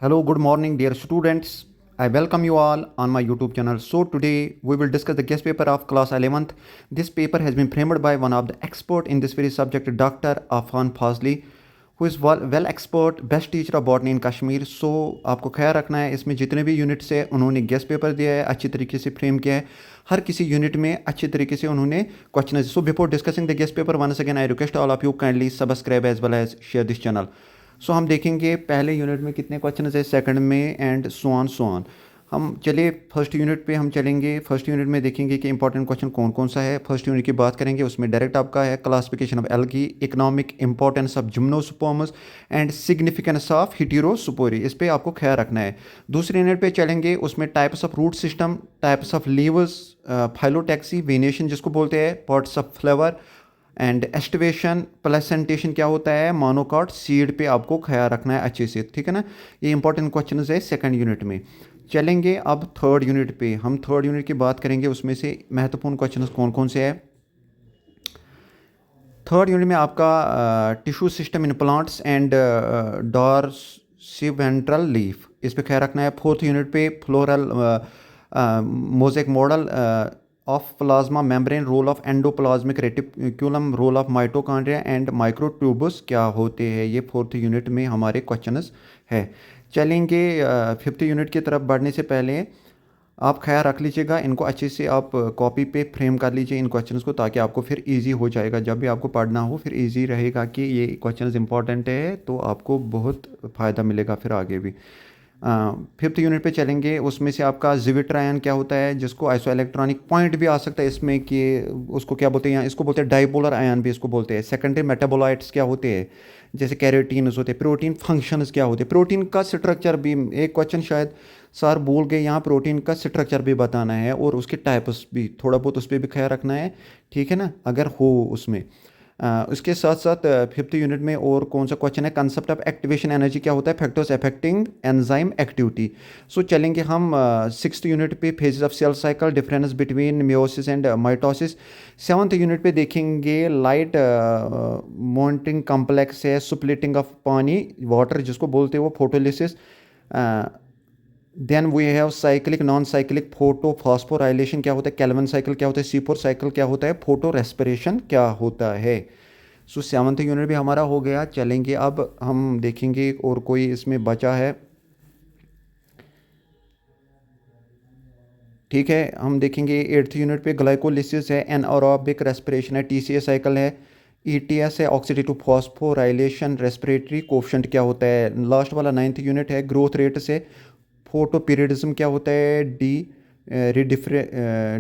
Hello, good morning, dear students. I welcome you all on my YouTube channel. So today we will discuss the guest paper of class 11th. This paper has been framed by one of the expert in this very subject, Dr. Afan Fazli, who is well expert, best teacher of botany in Kashmir. So आपको ख्याल रखना है इसमें जितने भी units है उन्होंने guest paper दिया है, अच्छी तरीके से फ्रेम किया है. हर किसी यूनिट में अच्छे तरीके से उन्होंने question. So before discussing the guess paper once again I request all of you kindly subscribe as well as share this channel. So हम देखेंगे पहले यूनिट में कितने क्वेश्चन है, सेकंड में एंड सो ऑन. हम चलिए फर्स्ट यूनिट पे हम चलेंगे. फर्स्ट यूनिट में देखेंगे कि इंपॉर्टेंट क्वेश्चन कौन कौन सा है. फर्स्ट यूनिट की बात करेंगे, उसमें डायरेक्ट आपका है classification of algae, economic importance of gymnosperms and significance of heterospory. इस पर आपको ख्याल रखना है. दूसरे यूनिट पे चलेंगे, उसमें types of root system, types of leaves, phyllotaxy, venation जिसको बोलते हैं, parts of flower and aestivation, placentation क्या होता है, मोनोकॉट, सीड पे आपको ख्याल रखना है अच्छे से. ठीक है ना. ये इंपॉर्टेंट क्वेश्चन है सेकंड यूनिट में. चलेंगे अब थर्ड यूनिट पे. हम थर्ड यूनिट की बात करेंगे, उसमें से महत्वपूर्ण क्वेश्चन कौन कौन से है. थर्ड यूनिट में आपका tissue system in plants and dorsiventral leaf, इस पे ख्याल रखना है. फोर्थ यूनिट पे floral mosaic model of plasma membrane, role of endoplasmic reticulum, role of mitochondria and microtubules क्या होते हैं. ये फोर्थ यूनिट में हमारे क्वेश्चंस है. चलेंगे फिफ्थ यूनिट की तरफ बढ़ने से पहले आप ख्याल रख लीजिएगा, इनको अच्छे से आप कॉपी पे फ्रेम कर लीजिए इन क्वेश्चंस को, ताकि आपको फिर इजी हो जाएगा. जब भी आपको पढ़ना हो फिर इजी रहेगा कि ये क्वेश्चंस इंपॉर्टेंट है, तो आपको बहुत फ़ायदा मिलेगा फिर आगे भी. फिफ्थ यूनिट पे चलेंगे, उसमें से आपका जिविटर आयन क्या होता है, जिसको आइसो इलेक्ट्रॉनिक पॉइंट भी आ सकता है इसमें, कि उसको क्या बोलते हैं, इसको बोलते हैं डाइपोलर आयन भी इसको बोलते हैं. सेकेंडरी मेटाबोलाइट्स क्या होते हैं, जैसे कैरोटीन्स होते हैं. प्रोटीन फंक्शंस क्या होते हैं, प्रोटीन का स्ट्रक्चर भी एक क्वेश्चन शायद सर भूल गए, यहाँ प्रोटीन का स्ट्रक्चर भी बताना है और उसके टाइप्स भी थोड़ा बहुत उस पर भी ख्याल रखना है. ठीक है ना, अगर हो उसमें. उसके साथ साथ फिफ्थ यूनिट में और कौन सा क्वेश्चन है, कंसेप्ट ऑफ एक्टिवेशन एनर्जी क्या होता है, factors affecting enzyme activity. So चलेंगे हम सिक्स्थ यूनिट पे, phases of cell cycle, difference between meiosis and mitosis. Seventh unit पे देखेंगे लाइट मॉनिटरिंग कॉम्प्लेक्स है, सुप्लिटिंग ऑफ पानी, वाटर जिसको बोलते हैं वो photolysis. Then we have cyclic, non cyclic, photo phosphorylation क्या होता है, कैल्विन साइकिल क्या होता है, C4 साइकिल क्या होता है, फोटो रेस्पिरेशन क्या होता है. सो सेवन्थ यूनिट भी हमारा हो गया. चलेंगे अब हम देखेंगे और कोई इसमें बचा है. ठीक है, हम देखेंगे एट्थ यूनिट पे ग्लाइकोलिसिस है, एनएरोबिक रेस्पिरेशन है, TCA साइकिल है, ETS है, ऑक्सीडेटिव फॉस्फोराइलेशन, रेस्पिरेटरी कोफिशिएंट क्या होता है. लास्ट वाला नाइन्थ यूनिट है, ग्रोथ रेट से फोटो पीरियडिज्म क्या होता है,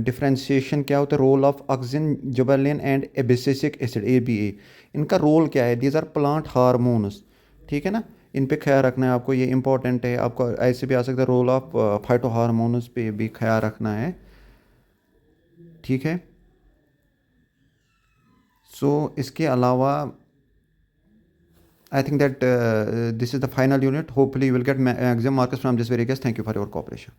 डिफरेंशिएशन क्या होता है, role of oxygen, gibberellin and abscisic acid, ABA, इनका रोल क्या है. These are plant hormones. ठीक है ना, इन पे ख्याल रखना है आपको, ये इंपॉर्टेंट है. आपको ऐसे भी आ सकता है, रोल ऑफ फाइटो हार्मोन्स पे भी ख्याल रखना है. ठीक है. सो इसके अलावा I think that this is the final unit. Hopefully you will get exam marks from this very guest. Thank you for your cooperation.